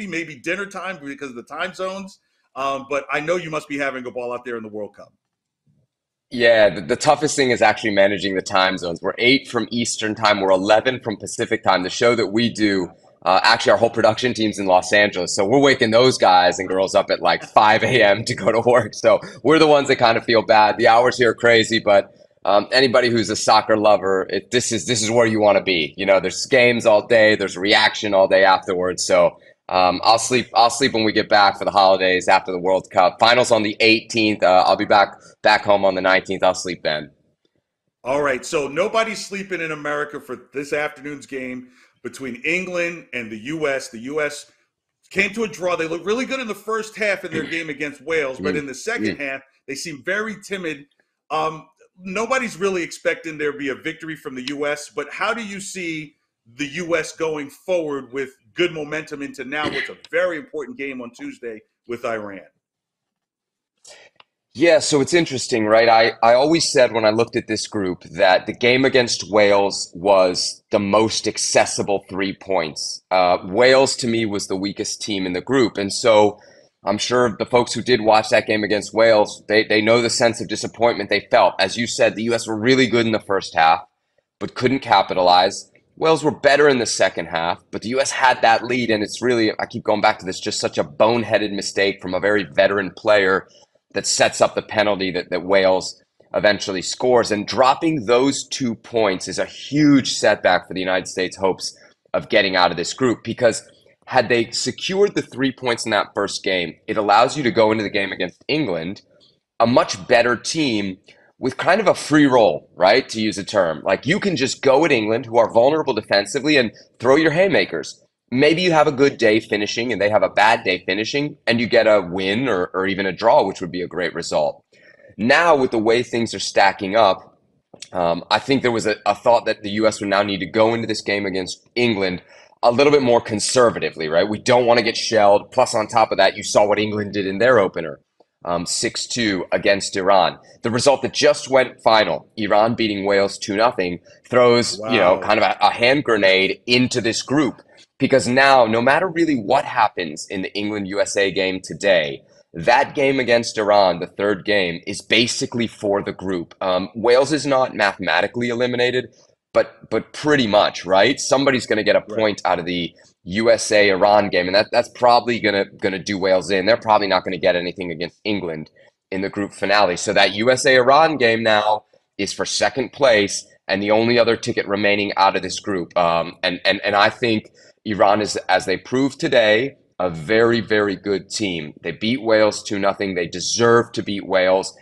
maybe dinner time because of the time zones. But I know you must be having a ball out there in the World Cup. Yeah, the toughest thing is actually managing the time zones. We're 8 from Eastern time, we're 11 from Pacific time. The show that we do, actually, our whole production team's in Los Angeles. So we're waking those guys and girls up at like 5 a.m. to go to work. So we're the ones that kind of feel bad. The hours here are crazy, but anybody who's a soccer lover, this is where you want to be. You know, there's games all day, there's reaction all day afterwards. So I'll sleep when we get back for the holidays after the World Cup. Finals on the 18th. I'll be back home on the 19th. I'll sleep then. All right, so nobody's sleeping in America for this afternoon's game between England and the U.S. The U.S. came to a draw. They looked really good in the first half in their game against Wales, but in the second half, they seemed very timid. Nobody's really expecting there to be a victory from the U.S., but how do you see the U.S. going forward with good momentum into now what's a very important game on Tuesday with Iran? Yeah, so it's interesting, right? I always said when I looked at this group that the game against Wales was the most accessible 3 points. Wales, to me, was the weakest team in the group. And so I'm sure the folks who did watch that game against Wales, they know the sense of disappointment they felt. As you said, the U.S. were really good in the first half, but couldn't capitalize. Wales were better in the second half, but the U.S. had that lead. And it's really, I keep going back to this, just such a boneheaded mistake from a very veteran player that sets up the penalty that Wales eventually scores. And dropping those 2 points is a huge setback for the United States' hopes of getting out of this group, because had they secured the 3 points in that first game, it allows you to go into the game against England, a much better team with kind of a free roll, right? To use a term. Like, you can just go at England, who are vulnerable defensively, and throw your haymakers. Maybe you have a good day finishing and they have a bad day finishing, and you get a win or even a draw, which would be a great result. Now, with the way things are stacking up, I think there was a thought that the U.S. would now need to go into this game against England a little bit more conservatively, right? We don't want to get shelled. Plus, on top of that, you saw what England did in their opener, 6-2 against Iran. The result that just went final, Iran beating Wales 2-0, throws, Wow. kind of a hand grenade into this group. Because now, no matter really what happens in the England-USA game today, that game against Iran, the third game, is basically for the group. Wales is not mathematically eliminated, but pretty much, right? Somebody's going to get a Right. point out of the USA-Iran game, and that's probably gonna do Wales in. They're probably not going to get anything against England in the group finale. So that USA-Iran game now is for second place and the only other ticket remaining out of this group. And I think Iran is, as they proved today, a very, very good team. They beat Wales 2-0. They deserve to beat Wales.